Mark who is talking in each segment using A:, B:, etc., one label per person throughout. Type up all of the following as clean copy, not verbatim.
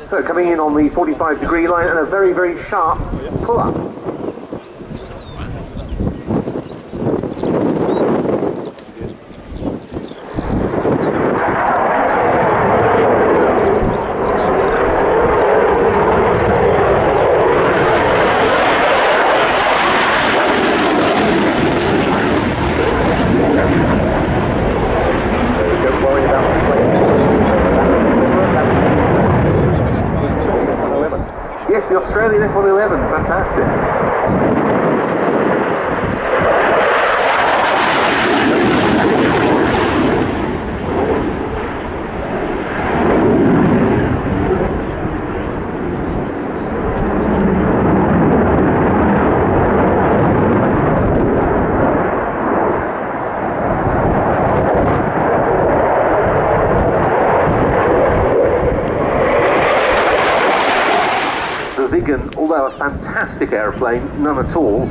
A: So coming in on the 45-degree line and a very, very sharp pull-up. Yes, the Australian F111 is fantastic. Although a fantastic aeroplane, none at all,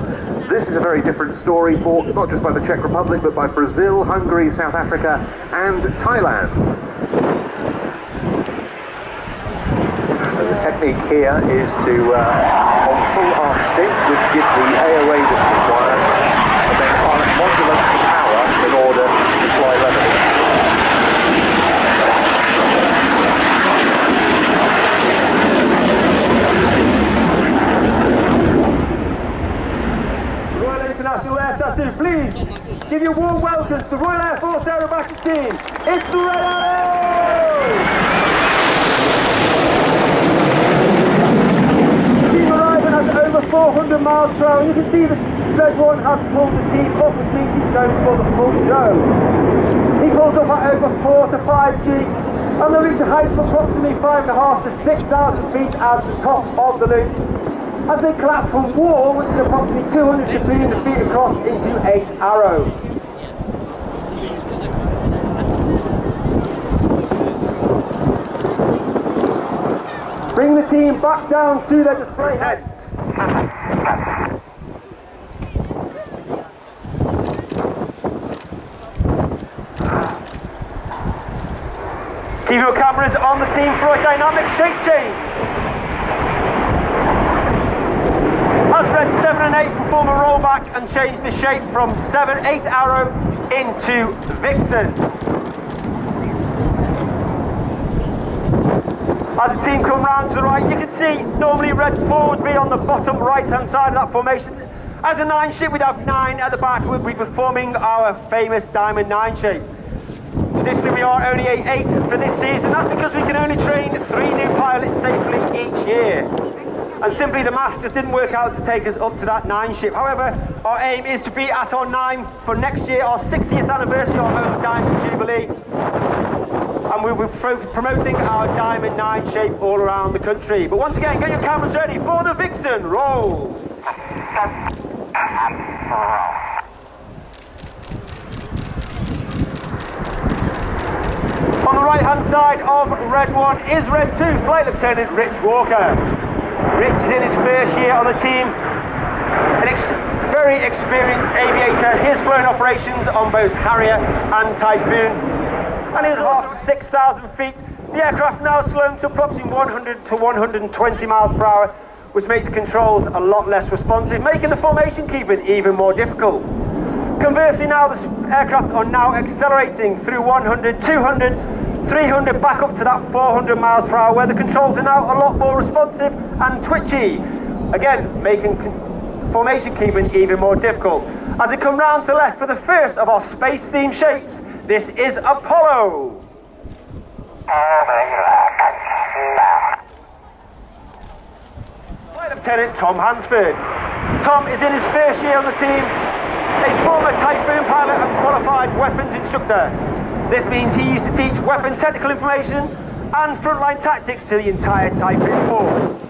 A: this is a very different story for not just by the Czech Republic, but by Brazil, Hungary, South Africa, and Thailand. So the technique here is to, on full arse stick, which gives the AOA that's required, and then modulate the power in order to fly level.
B: International Air Tattoo, please give you a warm welcome to the Royal Air Force Aerobatic Team. It's the Red Arrow! The team arriving at over 400 miles per hour. You can see the Red One has pulled the team up, which means he's going for the full show. He pulls up at over 4 to 5 G, and they'll reach a height of approximately 5.5 to 6,000 feet at the top of the loop, as they collapse from wall, which is approximately 200 to 300 feet across, into 8 Arrow. Bring the team back down to their display head. Keep your cameras on the team for a dynamic shape change. As Red 7 and 8 perform a rollback and change the shape from 7-8 Arrow into Vixen. As the team come round to the right, you can see normally Red 4 would be on the bottom right hand side of that formation. As a 9 ship, we'd have 9 at the back, we'd be performing our famous Diamond 9 shape. Traditionally we are only a 8 for this season. That's because we can only train 3 new pilots safely each year. And simply the maths just didn't work out to take us up to that 9 ship. However, our aim is to be at our 9 for next year, our 60th anniversary of our Diamond Jubilee. And we'll be promoting our Diamond 9 shape all around the country. But once again, get your cameras ready for the Vixen. Roll! On the right hand side of Red 1 is Red 2, Flight Lieutenant Rich Walker. Rich is in his first year on the team, an very experienced aviator. He's flown operations on both Harrier and Typhoon, and is off 6,000 feet. The aircraft now slowed to approximately 100 to 120 miles per hour, which makes controls a lot less responsive, making the formation keeping even more difficult. Conversely, now the aircraft are now accelerating through 100, 200, 300 back up to that 400 miles per hour, where the controls are now a lot more responsive and twitchy, again making formation keeping even more difficult. As they come round to the left for the first of our space themed shapes, this is Apollo. Flight Lieutenant Tom Hansford. Tom is in his first year on the team, a former Typhoon pilot and qualified weapons instructor. This means he used to teach weapon technical information and frontline tactics to the entire Typhoon force.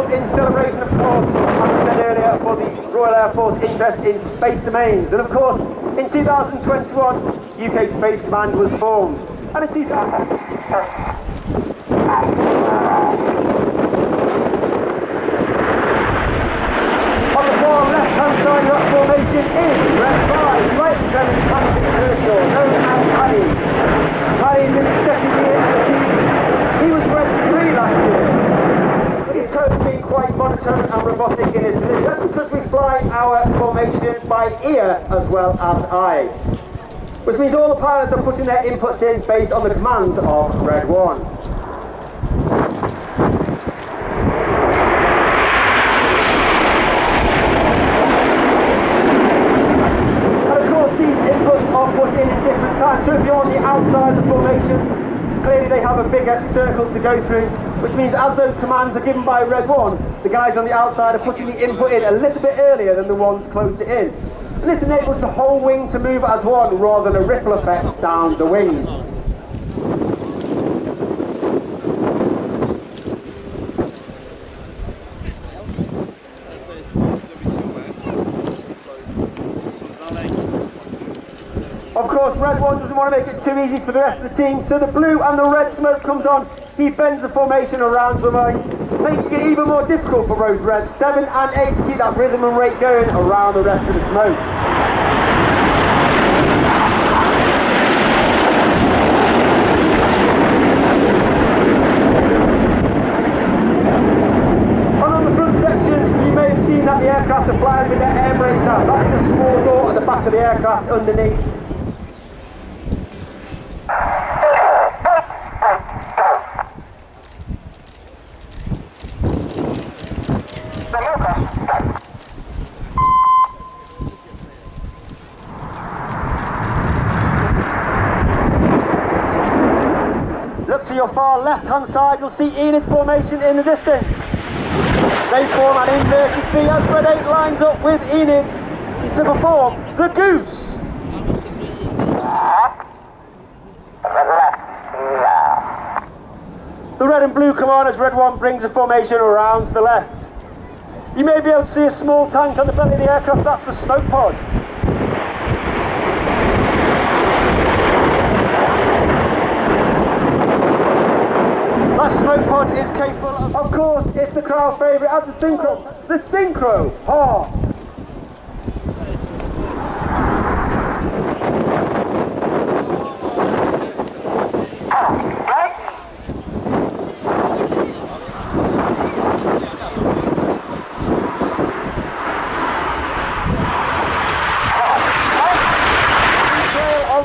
B: In celebration, of course, as I said earlier, for the Royal Air Force interest in space domains. And of course, In 2021, UK Space Command was formed, and in 2000... On the far left-hand side of that formation is Red 5, Flight Lieutenant Patrick Kershaw, known as Paddy. Paddy's in his second year in the team. He was Red 3 last year. His tone's been quite monotone and robotic in his delivery. That's because we fly our formation by ear as well as eye. Which means all the pilots are putting their inputs in based on the commands of Red 1. Put in at different times. So if you're on the outside of the formation, clearly they have a bigger circle to go through, which means as those commands are given by Red 1, the guys on the outside are putting the input in a little bit earlier than the ones closer in. And this enables the whole wing to move as one rather than a ripple effect down the wing. Of course, Red 1 doesn't want to make it too easy for the rest of the team, so the blue and the red smoke comes on. He bends the formation around the line, making it even more difficult for rows Red 7 and 8 to keep that rhythm and rate going around the rest of the smoke. And on the front section, you may have seen that the aircraft are flying with their air brakes out. That's the small door at the back of the aircraft underneath. Look to your far left-hand side, you'll see Enid formation in the distance. They form an inverted V as Red 8 lines up with Enid to perform the goose. The red and blue come on as Red 1 brings the formation around to the left. You may be able to see a small tank on the belly of the aircraft, that's the smoke pod. That smoke pod is capable of course, it's the crowd favourite as the synchro. The synchro hawk.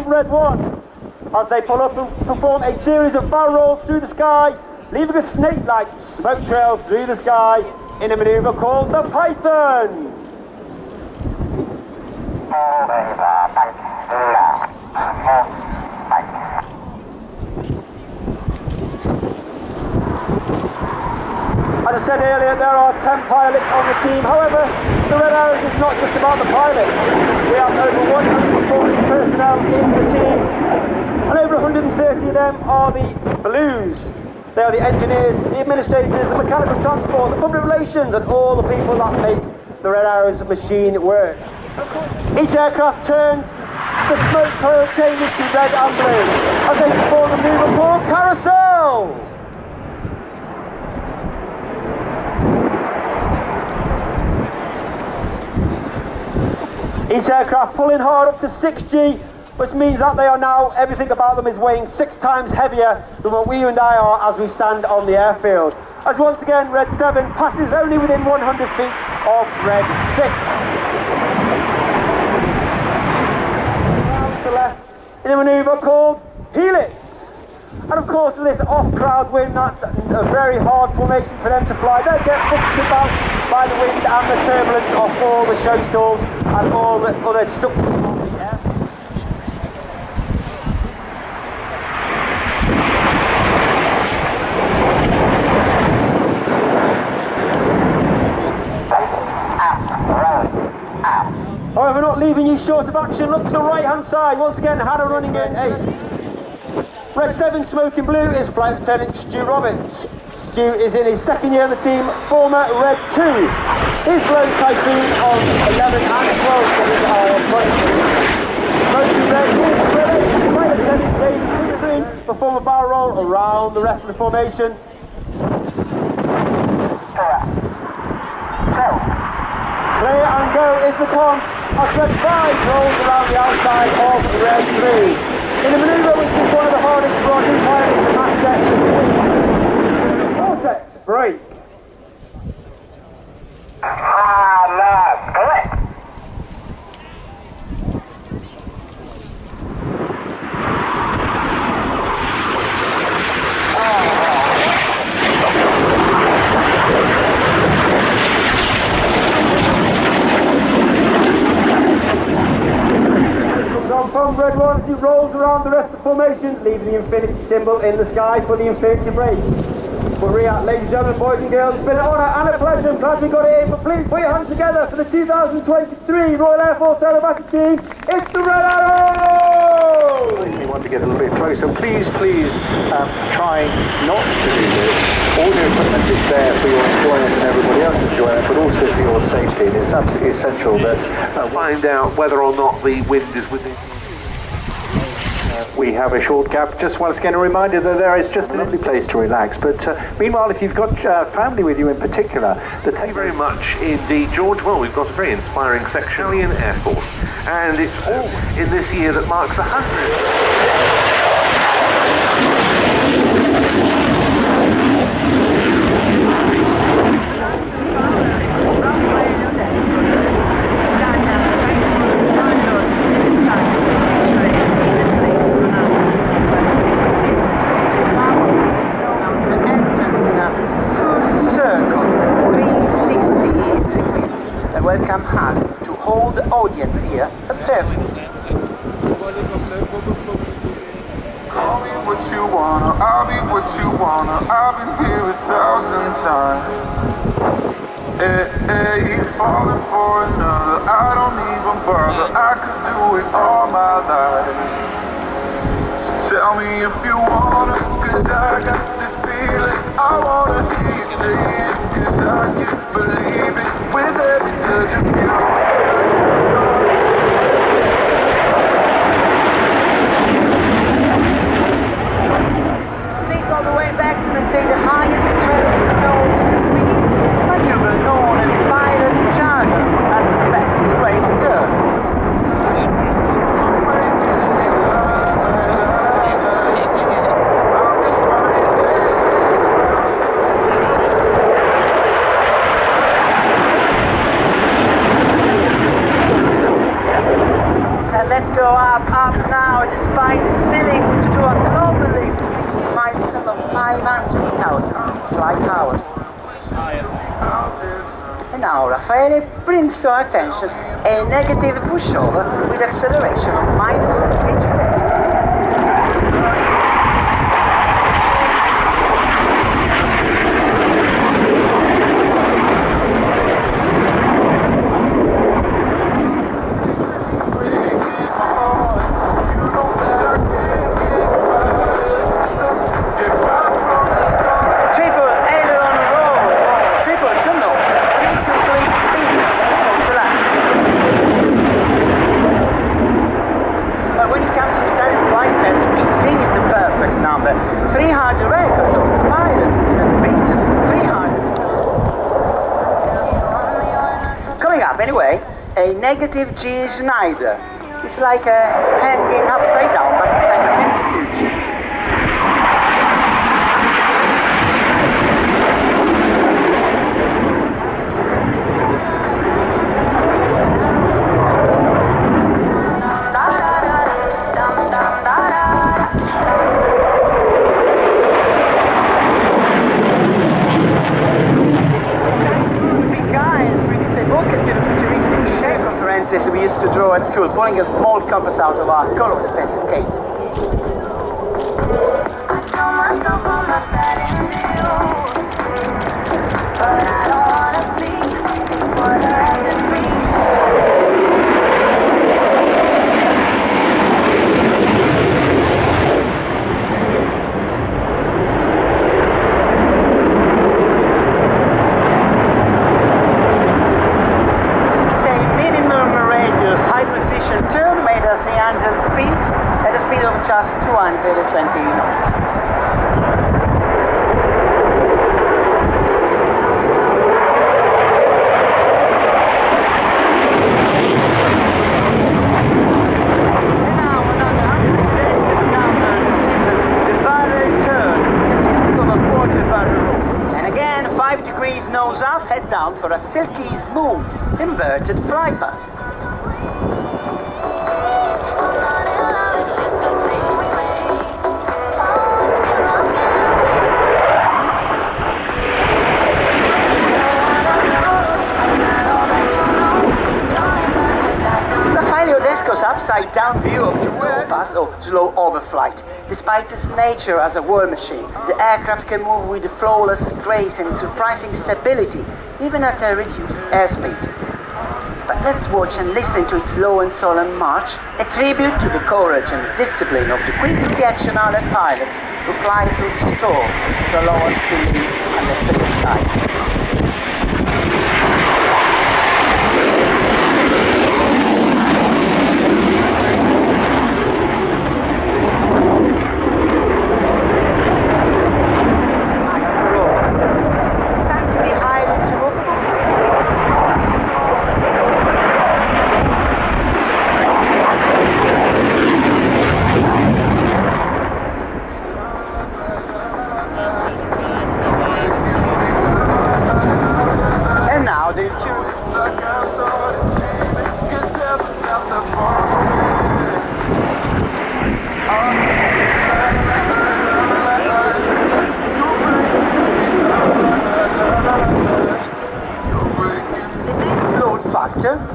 B: Red 1 as they pull up and perform a series of barrel rolls through the sky, leaving a snake-like smoke trail through the sky in a manoeuvre called the Python. As I said earlier, there are 10 pilots on the team. However, the Red Arrows is not just about the pilots. We have over 140 personnel in the team, and over 130 of them are the blues. They are the engineers, the administrators, the mechanical transport, the public relations, and all the people that make the Red Arrows machine work. Each aircraft turns, the smoke coil changes to red and blue as they perform the manoeuvre called carousel. Each aircraft pulling hard up to 6G, which means that they are now, everything about them is weighing 6 times heavier than what we and I are as we stand on the airfield. As once again, Red 7 passes only within 100 feet of Red 6. Around to the left in a manoeuvre called Helix. And of course with this off-crowd wind, that's a very hard formation for them to fly. They get buffeted about by the wind and the turbulence of all the show stalls and all the other structures on the air. However, not leaving you short of action, look to the right hand side. Once again, Hannah running in 8. Red 7 smoking blue is Flight Lieutenant Stu Roberts. Stu is in his second year on the team, former Red 2. His low typhoon on 11 and 12 for his eye on front. Play simply, perform a barrel roll around the rest of the formation. Clear and go is the con. As red 5 rolls around the outside of red 3. In a manoeuvre which is one of the hardest for our new pilots to master in Vortex break. Correct. From red 1 as he rolls around the rest of the formation, leaving the infinity symbol in the sky for the infinity break. But ladies and gentlemen, boys and girls, it's been an honour and a pleasure. I'm glad we got it in. But please put your hands together for the 2023 Royal Air Force Aerobatic Team. It's the Red Arrows!
A: If you want to get a little bit closer, please try not to do this. All the equipment is there for your enjoyment and everybody else's enjoyment, but also for your safety. And it's absolutely essential that find out whether or not the wind is within. We have a short gap. Just once again a reminder that there is just a lovely place to relax. But meanwhile, if you've got family with you in particular,
C: thank you very much indeed, George. Well, we've got a very inspiring section, Italian Air Force, and it's all in this year that marks 100.
D: Welcome hard to hold the audience here at Fairfield.
E: Call me what you wanna, I'll be what you wanna. I've been here 1,000 times. Hey, falling for another, I don't even bother. I could do it all my life. So tell me if you wanna, cause I got this feeling. I wanna hear you say it, cause I can't believe it. With every touch of you.
D: Stick all the way back to maintain the highest relative nose speed, maneuver known as pilot jargon as the best way to turn. Let's go up now, despite the ceiling to do a global lift reaching a milestone of 500,000 flight hours. And now Raffaele brings to our attention a negative pushover with acceleration of -3. Anyway, a negative G Schneider. It's like hanging upside down, but it's like a centrifuge. We used to draw at school, pulling a small compass out of our color defensive case. just 220 knots. Nose up, head down for a silky, smooth, inverted fly pass. Disco's upside-down view of the roll pass or slow overflight. Despite its nature as a war machine, the aircraft can move with flawless grace and surprising stability, even at a reduced airspeed. But let's watch and listen to its slow and solemn march, a tribute to the courage and discipline of the quick reaction alert pilots who fly through the storm to allow us to live under clear skies.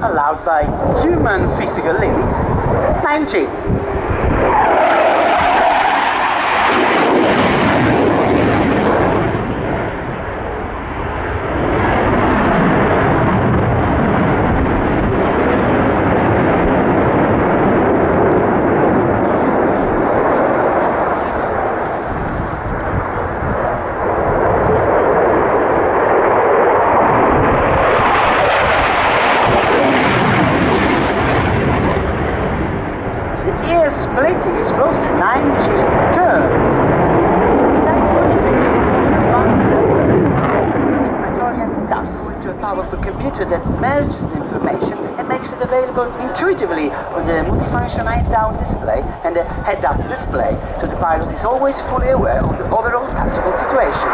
D: Allowed by human physical limit, 9G. Splitting is close to 9G turn. The typhoon is a Praetorian DAS to a powerful computer that merges the information and makes it available intuitively on the multifunction head-down display and the head-up display, so the pilot is always fully aware of the overall tactical situation.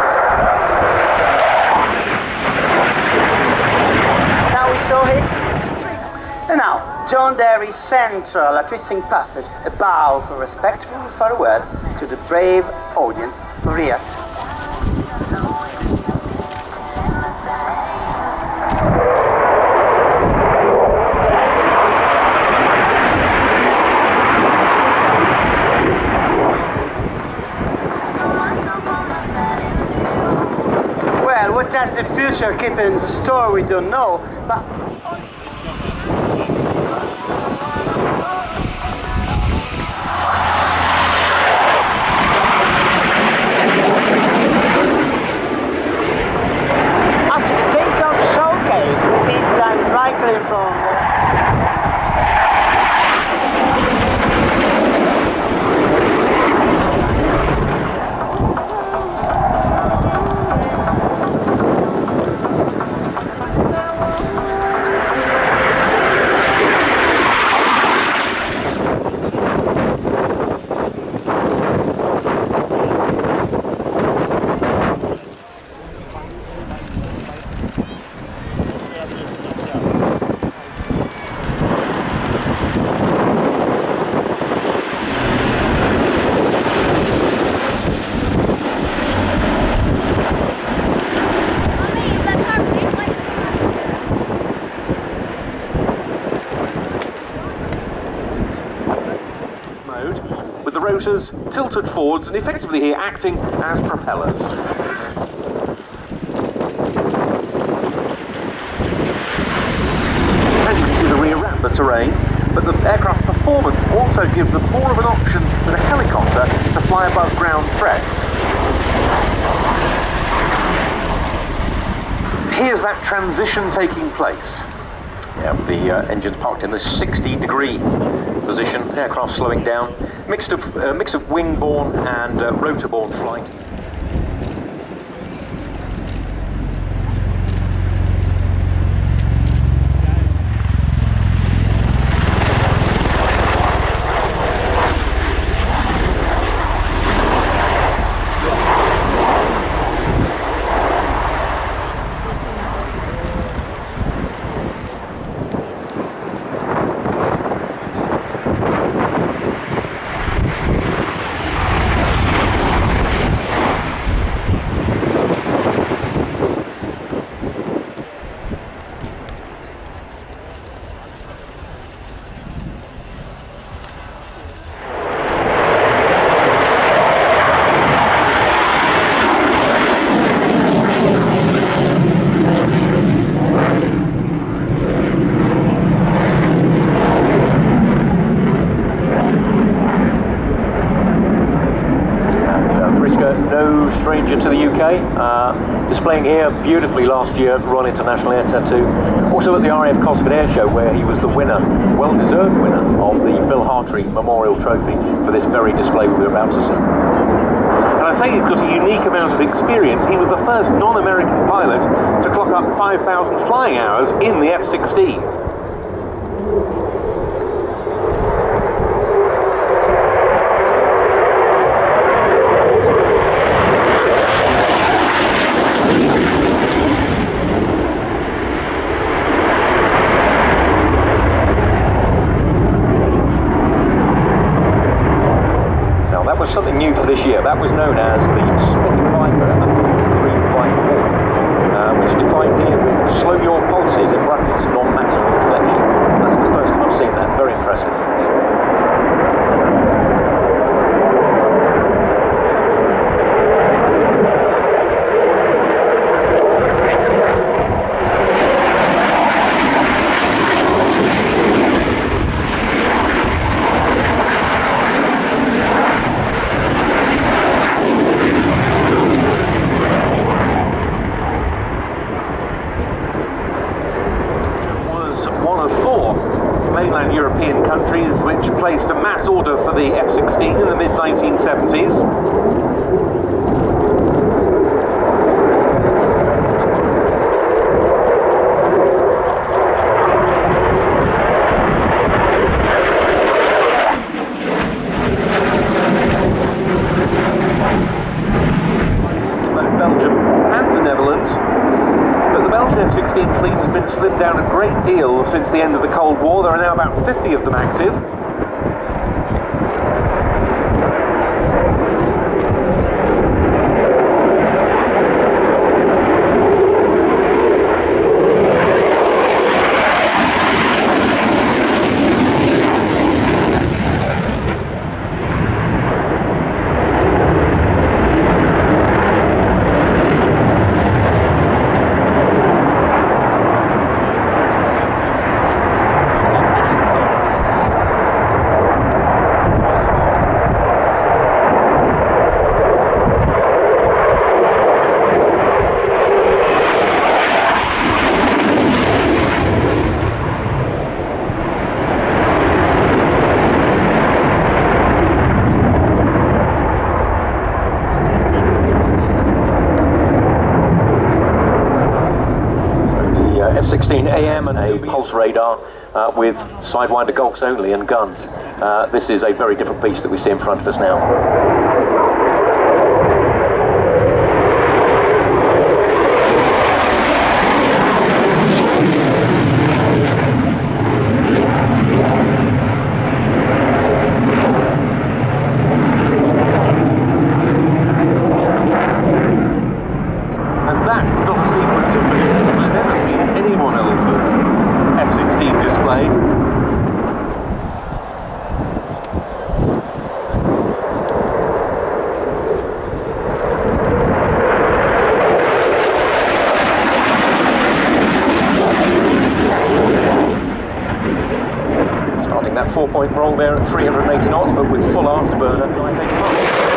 D: Now we saw his. And now, John Derry's central, a twisting passage, a bow for respectful farewell to the brave audience of Riyadh. Well, what does the future keep in store, we don't know, but from
C: with the rotors tilted forwards and effectively here acting as propellers. And you can see the rear ramp, the terrain, but the aircraft performance also gives them more of an option than a helicopter to fly above ground threats. Here's that transition taking place.
F: Yeah, the engine's parked in the 60-degree position, aircraft slowing down, mix of wing-borne and rotor-borne flight. No stranger to the UK, displaying here beautifully last year at Royal International Air Tattoo, also at the RAF Cosford Air Show where he was the winner, well-deserved winner, of the Bill Hartree Memorial Trophy for this very display we're about to see. And I say he's got a unique amount of experience. He was the first non-American pilot to clock up 5,000 flying hours in the F-16. Something new for this year. That was known as the Spitting Viper at 354, which defined here with slow your pulses in brackets, non-maximum deflection. That's the first time I've seen that. Very impressive. Mainland European countries which placed a mass order for the F-16 in the mid-1970s. Belgium and the Netherlands. But the Belgian F-16 fleet has been slimmed down a great deal since the end of the Cold War. There are now about 50 of them active. F-16 AM and a pulse radar with sidewinder gulks only and guns. This is a very different beast that we see in front of us now. F-16 display. Starting that 4-point roll there at 380 knots, but with full afterburner. 980 knots.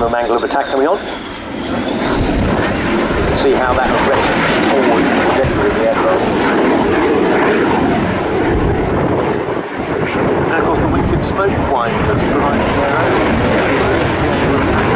F: maximum angle of attack coming on. You can see how that arrests the forward trajectory of the aircraft. And of course the wingtip smoke winders providing their own angle of attack.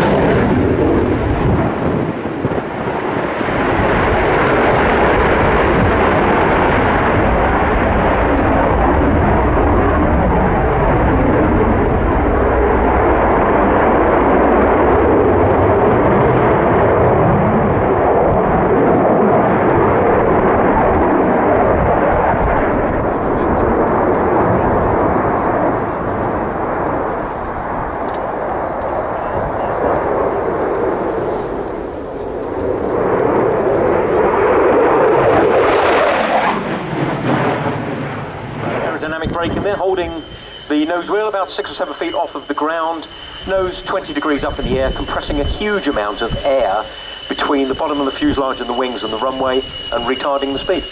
F: Braking there, holding the nose wheel about 6 or 7 feet off of the ground, nose 20 degrees up in the air, compressing a huge amount of air between the bottom of the fuselage and the wings and the runway, and retarding the speed.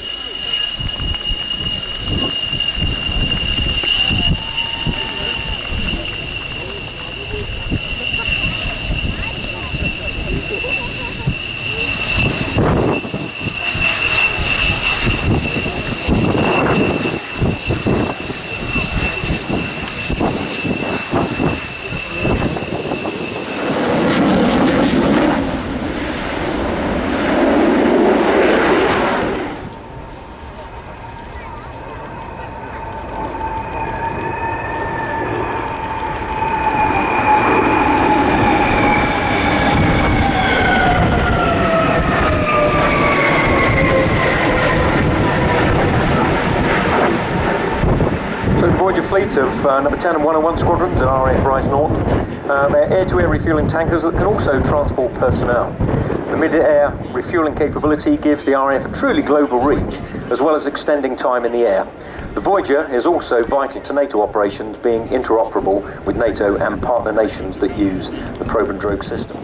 F: Fleet of number 10 and 101 squadrons at RAF Rise Norton. They're air-to-air refuelling tankers that can also transport personnel. The mid-air refuelling capability gives the RAF a truly global reach, as well as extending time in the air. The Voyager is also vital to NATO operations, being interoperable with NATO and partner nations that use the probe and drogue system.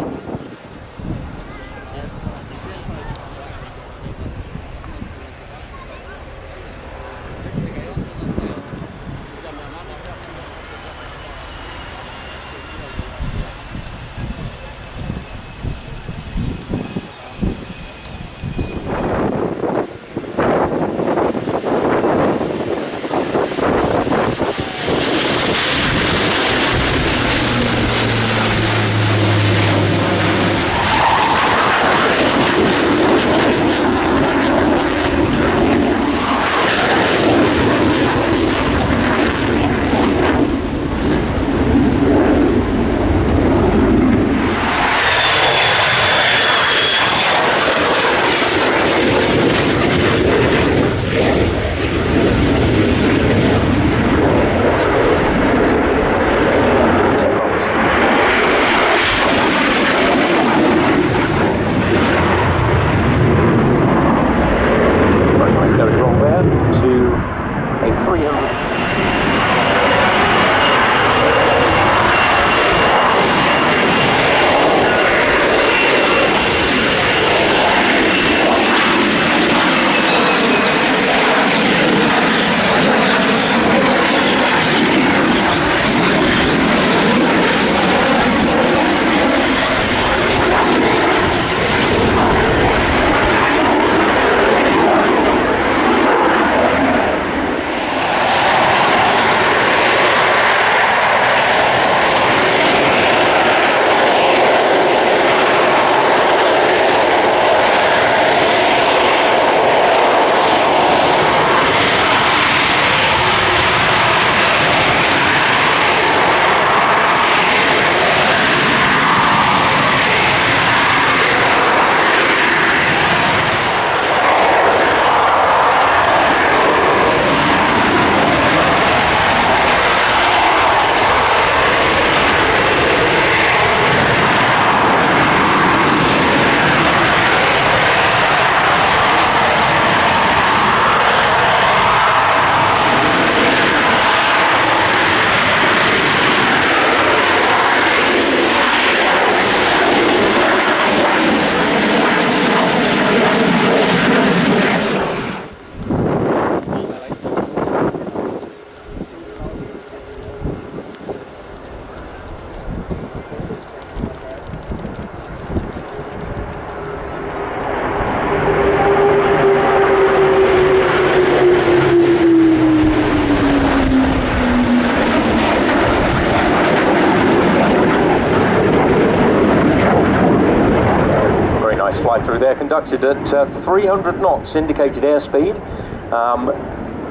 F: fly through there, conducted at 300 knots indicated airspeed.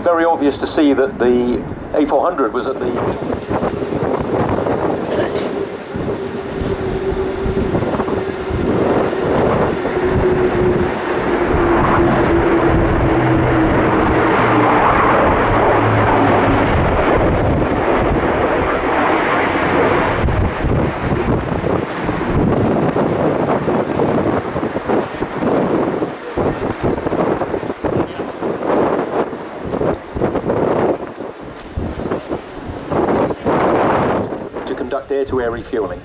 F: Very obvious to see that the A400 was at the... conduct air-to-air refueling.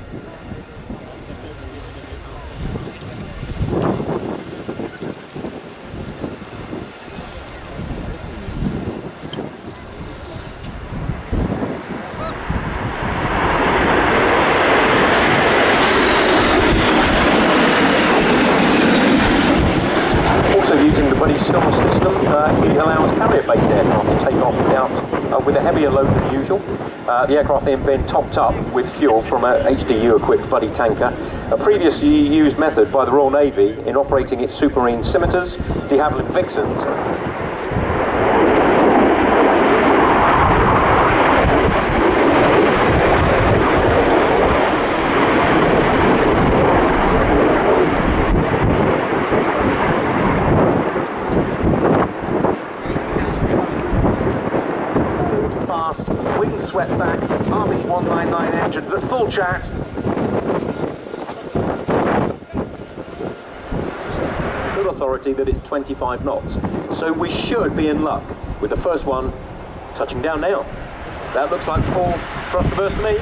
F: Also using the buddy stealth system, it allows carrier-based aircraft to take off with a heavier load than usual. The aircraft then been topped up with fuel from a HDU-equipped buddy tanker, a previously used method by the Royal Navy in operating its Supermarine Scimitars, de Havilland Vixens. Swept back, RB199 engines at full chat. Good authority that it's 25 knots. So we should be in luck with the first one touching down now. That looks like full thrust reverse to me.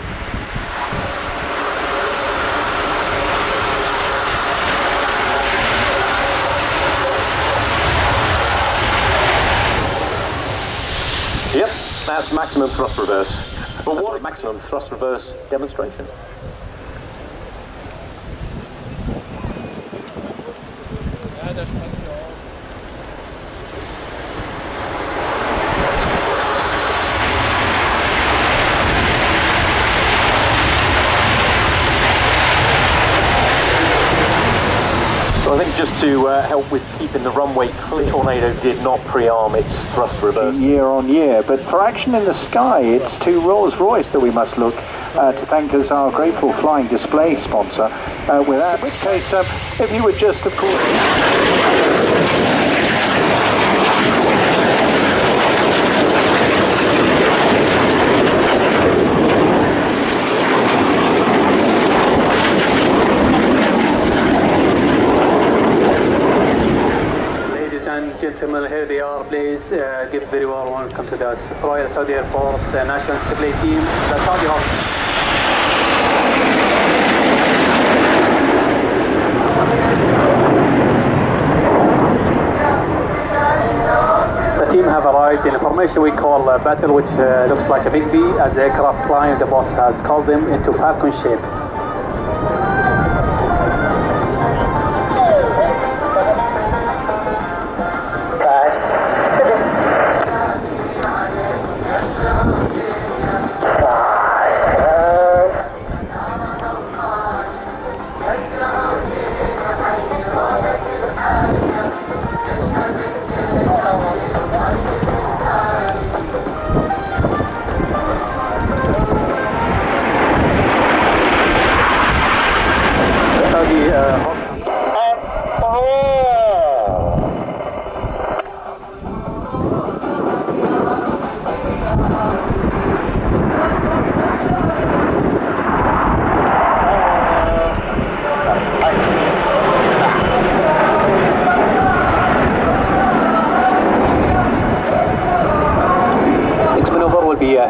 F: Yep, that's maximum thrust reverse. But what a maximum thrust reverse demonstration. So I think just to help with keeping the runway clear, Tornado did not pre-arm its thrust reverse.
G: Year on year, but for action in the sky, it's to Rolls-Royce that we must look to thank as our grateful flying display sponsor. Without which case, if you would just, of course...
H: Gentlemen, here they are. Please give very warm welcome to the Royal Saudi Air Force National Display Team, the Saudi Hawks. The team have arrived in a formation we call battle, which looks like a big V, as the aircraft climb. The boss has called them into falcon shape.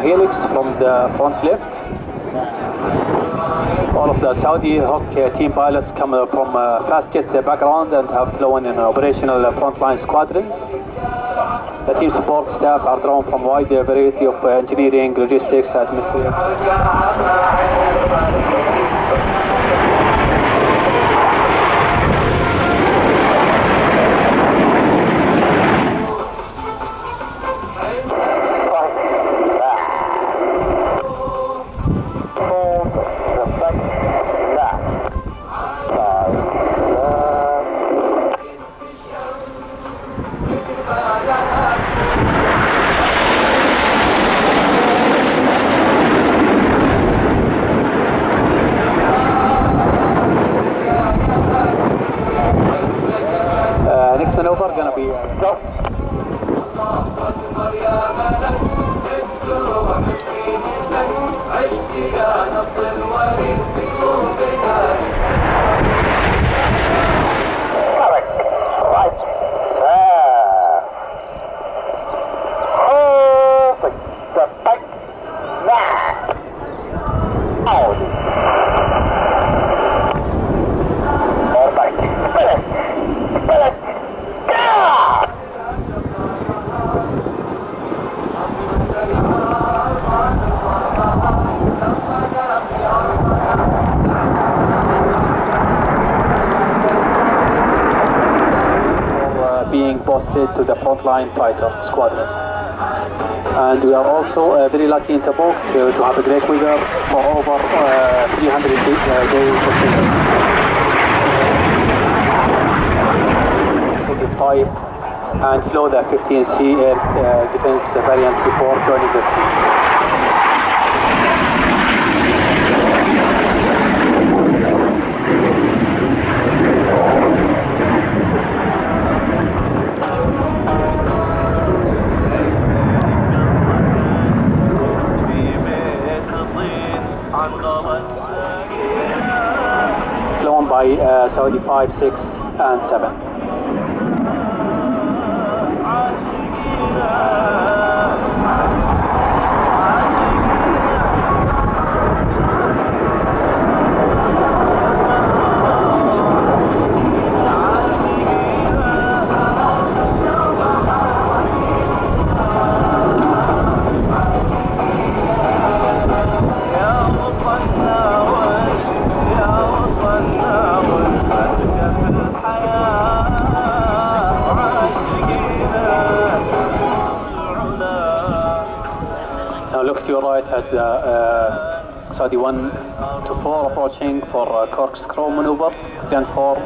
H: Helix from the front left. All of the Saudi Hawk team pilots come from fast jet background and have flown in operational frontline squadrons. The team support staff are drawn from a wide variety of engineering, logistics, administration. Being posted to the frontline fighter squadrons. And we are also very lucky in Tabuk to have a great weather for over 300 days of positive type and flew the 15C air defense variant before joining the team. Flown by Saudi 5, 6 and 7. Look to your right as the Saudi 1 to 4 approaching for corkscrew maneuver, 3 and 4.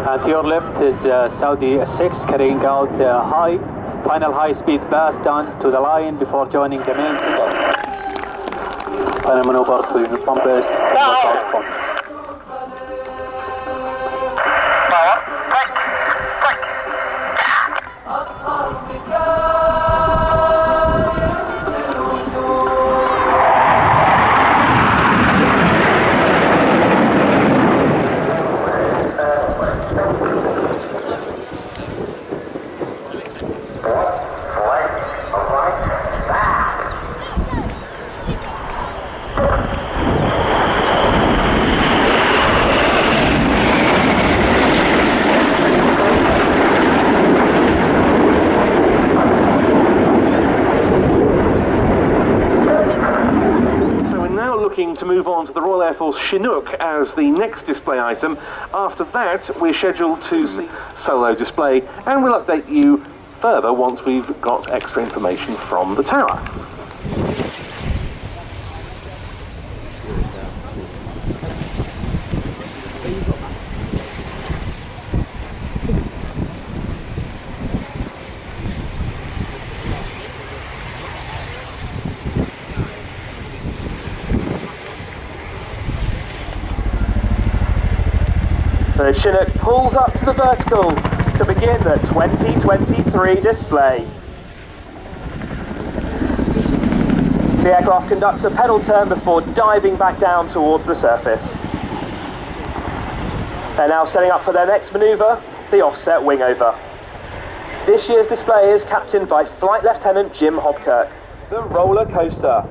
H: And to your left is Saudi 6 carrying out final high-speed pass down to the line before joining the main section. Final maneuvers with bumpers out front.
C: To move on to the Royal Air Force Chinook as the next display item. After that, we're scheduled to see solo display, and we'll update you further once we've got extra information from the tower.
I: The Chinook pulls up to the vertical to begin the 2023 display. The aircraft conducts a pedal turn before diving back down towards the surface. They're now setting up for their next manoeuvre, the offset wingover. This year's display is captained by Flight Lieutenant Jim Hobkirk. The roller coaster.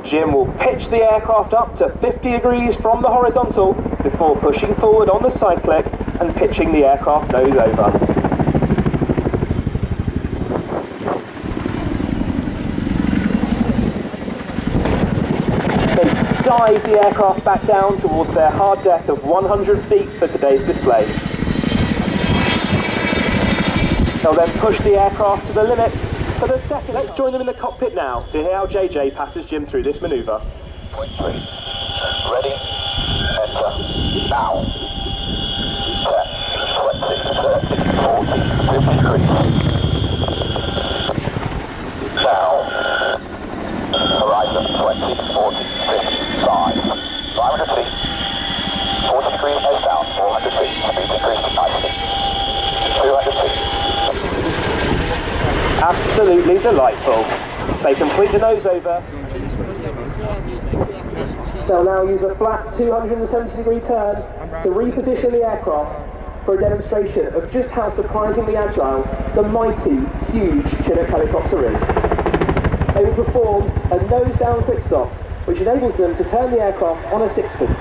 I: Jim will pitch the aircraft up to 50 degrees from the horizontal before pushing forward on the side click and pitching the aircraft nose over. They dive the aircraft back down towards their hard deck of 100 feet for today's display. They'll then push the aircraft to the limits for the second. Let's join them in the cockpit now to hear how JJ passes Jim through this manoeuvre.
J: Point 3. Ready. Enter. Now. 10, 20, 30, 40, 50 degrees. Now. Horizon 20, 40, 55. 500 feet. 40 degrees nose down. 400 feet. Speed increase to 90 feet. 200 feet.
I: Absolutely delightful. They complete the nose over. They'll now use a flat 270 degree turn to reposition the aircraft for a demonstration of just how surprisingly agile the mighty, huge Chinook helicopter is. They will perform a nose down quick stop, which enables them to turn the aircraft on a sixpence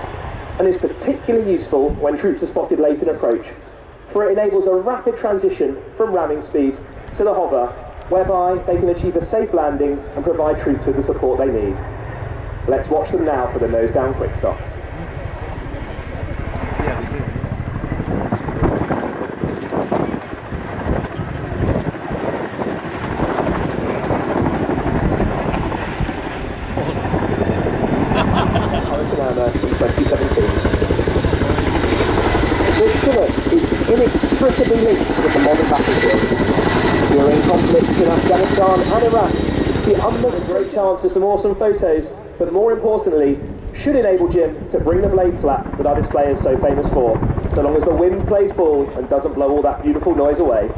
I: and is particularly useful when troops are spotted late in approach, for it enables a rapid transition from ramming speed to the hover, whereby they can achieve a safe landing and provide troops with the support they need. Let's watch them now for the nose down quick stop. Oceana in 2017. The Chinook is inextricably linked with the modern battlefield. During conflicts in Afghanistan and Iraq, the unlooked great chance for some awesome photos, but more importantly, should enable Jim to bring the blade slap that our display is so famous for, so long as the wind plays ball and doesn't blow all that beautiful noise away.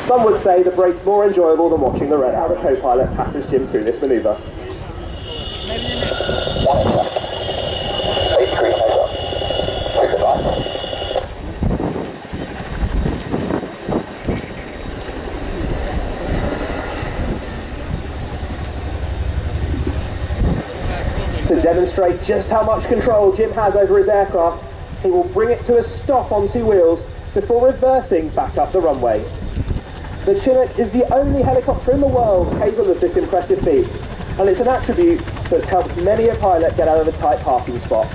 I: Some would say the brake's more enjoyable than watching the red how the co-pilot passes Jim through this manoeuvre.
J: Maybe the next one. 8 degrees nose up. Take the line.
I: To demonstrate just how much control Jim has over his aircraft, he will bring it to a stop on 2 wheels before reversing back up the runway. The Chinook is the only helicopter in the world capable of this impressive feat, and it's an attribute that's helped many a pilot get out of a tight parking spot.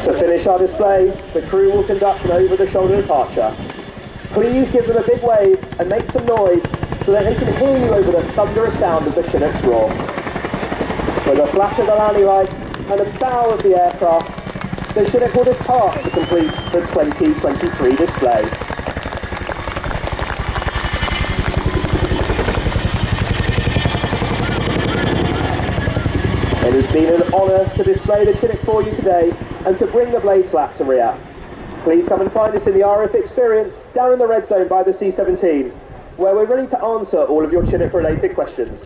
I: To finish our display, the crew will conduct an over-the-shoulder departure. Please give them a big wave and make some noise so that they can hear you over the thunderous sound of the Chinook's roar. With a flash of the landing lights and a bow of the aircraft, the Chinook will depart to complete the 2023 display. It has been an honour to display the Chinook for you today and to bring the blade flap to Riyadh. Please come and find us in the RF Experience down in the red zone by the C-17, where we're ready to answer all of your Chinook related questions.